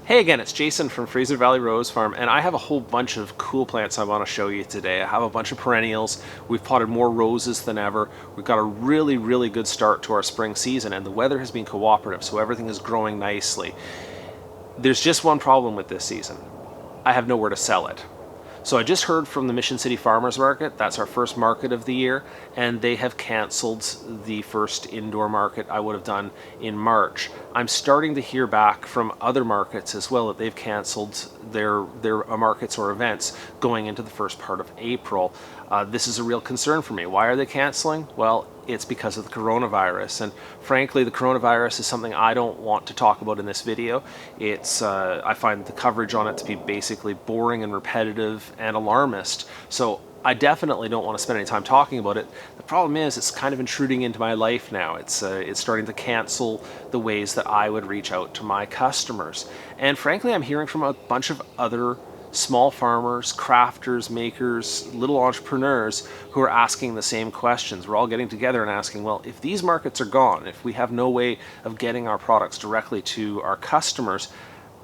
Hey again, it's Jason from Fraser Valley Rose Farm, and I have a whole bunch of cool plants I want to show you today. I have a bunch of perennials. We've potted more roses than ever. We've got a really good start to our spring season, and the weather has been cooperative, so everything is growing nicely. There's just one problem with this season. I have nowhere to sell it. So I just heard from the Mission City Farmers Market. That's our first market of the year, and they have canceled the first indoor market I would have done in March. I'm starting to hear back from other markets as well that they've canceled their markets or events going into the first part of April. This is a real concern for me. Why are they canceling? Well, it's because of the coronavirus, and frankly the coronavirus is something I don't want to talk about in this video. I find the coverage on it to be basically boring and repetitive and alarmist, so I definitely don't want to spend any time talking about it. The problem is it's kind of intruding into my life now. It's starting to cancel the ways that I would reach out to my customers, and frankly I'm hearing from a bunch of other small farmers, crafters, makers, little entrepreneurs who are asking the same questions. We're all getting together and asking, well, if these markets are gone, if we have no way of getting our products directly to our customers,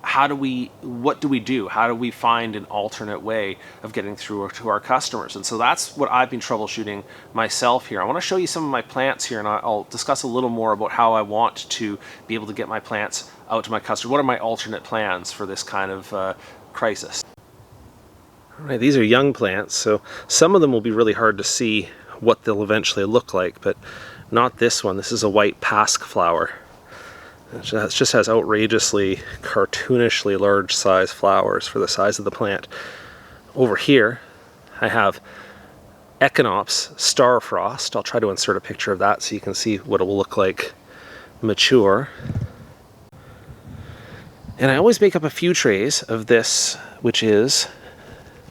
what do we do? How do we find an alternate way of getting through to our customers? And so that's what I've been troubleshooting myself here. I want to show you some of my plants here, and I'll discuss a little more about how I want to be able to get my plants out to my customers. What are my alternate plans for this kind of crisis? Right, these are young plants, so some of them will be really hard to see what they'll eventually look like, but not this one. This is a white pasque flower. It just has outrageously, cartoonishly large size flowers for the size of the plant. Over here, I have Echinops starfrost. I'll try to insert a picture of that so you can see what it will look like mature. And I always make up a few trays of this, which is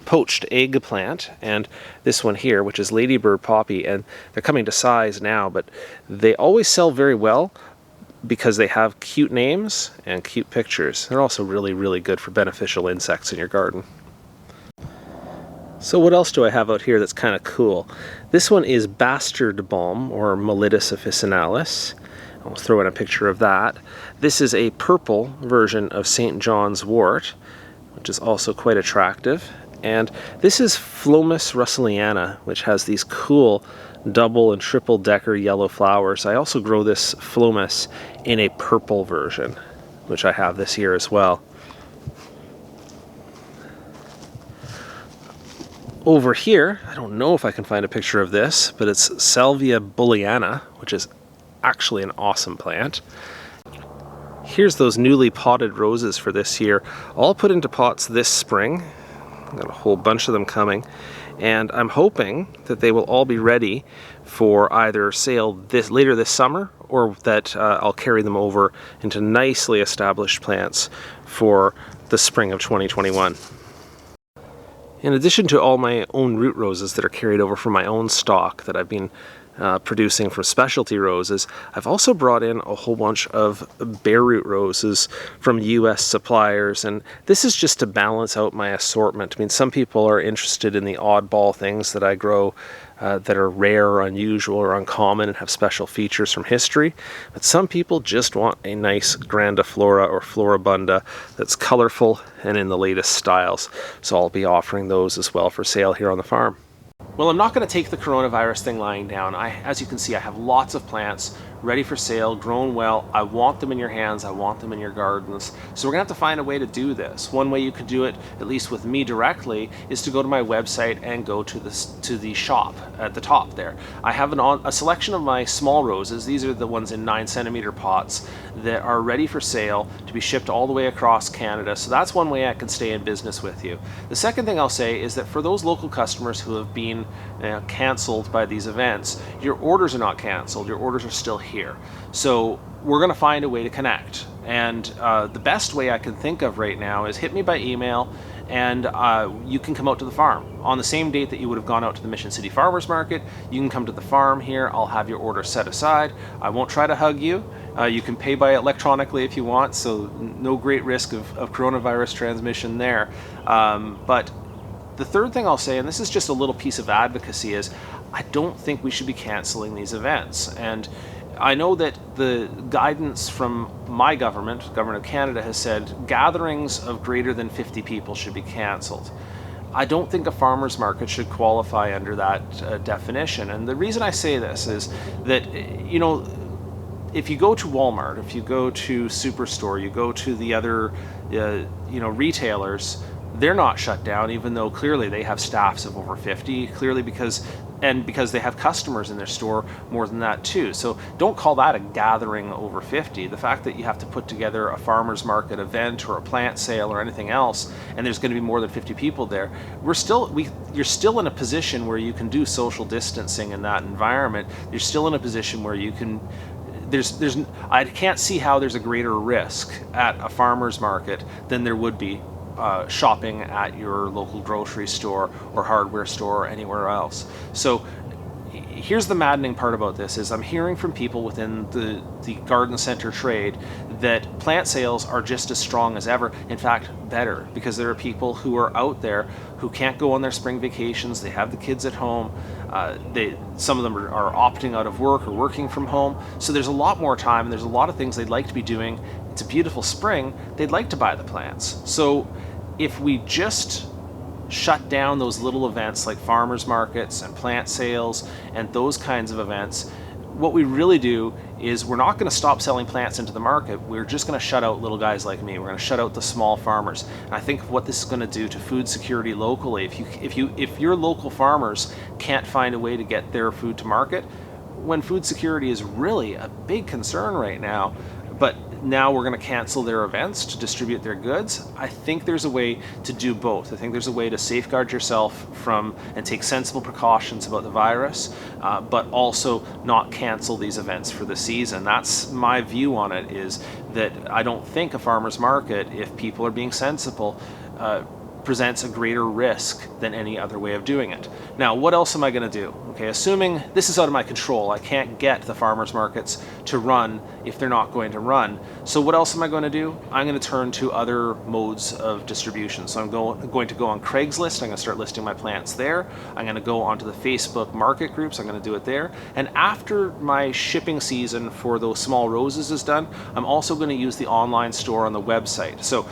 poached eggplant, and this one here, which is Ladybird poppy, and they're coming to size now, but they always sell very well because they have cute names and cute pictures. They're also really good for beneficial insects in your garden. So what else do I have out here that's kind of cool? This one is bastard balm, or Mellitus officinalis. I'll throw in a picture of that. This is a purple version of St. John's wort, which is also quite attractive. And this is Phlomis russelliana, which has these cool double and triple decker yellow flowers. I also grow this Phlomis in a purple version, which I have this year as well. Over here, I don't know if I can find a picture of this, but it's Salvia bulleyana, which is actually an awesome plant. Here's those newly potted roses for this year, all put into pots this spring. I've got a whole bunch of them coming, and I'm hoping that they will all be ready for either sale later this summer, or that I'll carry them over into nicely established plants for the spring of 2021. In addition to all my own root roses that are carried over from my own stock that I've been producing from specialty roses, I've also brought in a whole bunch of bare root roses from US suppliers, and this is just to balance out my assortment. I mean, some people are interested in the oddball things that I grow that are rare or unusual or uncommon and have special features from history, but some people just want a nice grandiflora or floribunda that's colorful and in the latest styles. So I'll be offering those as well for sale here on the farm. Well, I'm not going to take the coronavirus thing lying down. As you can see, I have lots of plants ready for sale, grown well. I want them in your hands. I want them in your gardens. So we're going to have to find a way to do this. One way you could do it, at least with me directly, is to go to my website and go to the shop at the top there. I have a selection of my small roses. These are the ones in 9cm pots that are ready for sale to be shipped all the way across Canada. So that's one way I can stay in business with you. The second thing I'll say is that for those local customers who have been canceled by these events, your orders are not canceled. Your orders are still here. So we're going to find a way to connect, and the best way I can think of right now is hit me by email, and you can come out to the farm on the same date that you would have gone out to the Mission City Farmers Market. You can come to the farm here. I'll have your order set aside. I won't try to hug you. You can pay by electronically if you want, so no great risk of coronavirus transmission there. But the third thing I'll say, and this is just a little piece of advocacy, is I don't think we should be canceling these events. And I know that the guidance from my government of Canada, has said gatherings of greater than 50 people should be cancelled. I don't think a farmer's market should qualify under that definition. And the reason I say this is that, if you go to Walmart, if you go to Superstore, you go to the other, retailers, they're not shut down, even though clearly they have staffs of over 50, clearly because they have customers in their store more than that too. So don't call that a gathering over 50. The fact that you have to put together a farmer's market event or a plant sale or anything else, and there's going to be more than 50 people there, you're still in a position where you can do social distancing in that environment. You're still in a position where you can, I can't see how there's a greater risk at a farmer's market than there would be shopping at your local grocery store or hardware store or anywhere else. So here's the maddening part about this is I'm hearing from people within the garden center trade that plant sales are just as strong as ever, in fact better, because there are people who are out there who can't go on their spring vacations, they have the kids at home, some of them are opting out of work or working from home, so there's a lot more time and there's a lot of things they'd like to be doing. It's a beautiful spring, they'd like to buy the plants. So if we just shut down those little events like farmers markets and plant sales and those kinds of events, what we really do is we're not going to stop selling plants into the market. We're just going to shut out little guys like me. We're going to shut out the small farmers. And I think what this is going to do to food security locally, if your local farmers can't find a way to get their food to market, when food security is really a big concern right now, but now we're going to cancel their events to distribute their goods, I think there's a way to do both. I think there's a way to safeguard yourself from and take sensible precautions about the virus, but also not cancel these events for the season. That's my view on it, is that I don't think a farmer's market, if people are being sensible, presents a greater risk than any other way of doing it. Now, what else am I going to do? Okay, assuming this is out of my control, I can't get the farmers markets to run if they're not going to run. So what else am I going to do? I'm going to turn to other modes of distribution. So I'm going to go on Craigslist. I'm going to start listing my plants there. I'm going to go onto the Facebook market groups. I'm going to do it there. And after my shipping season for those small roses is done, I'm also going to use the online store on the website. So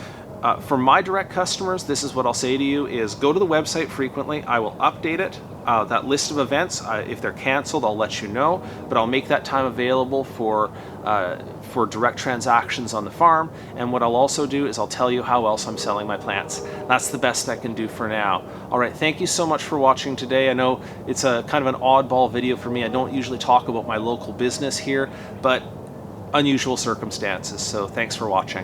for my direct customers, this is what I'll say to you is go to the website frequently. I will update it. That list of events, if they're canceled, I'll let you know, but I'll make that time available for direct transactions on the farm. And what I'll also do is I'll tell you how else I'm selling my plants. That's the best I can do for now. All right, thank you so much for watching today. I know it's a kind of an oddball video for me. I don't usually talk about my local business here, but unusual circumstances. So thanks for watching.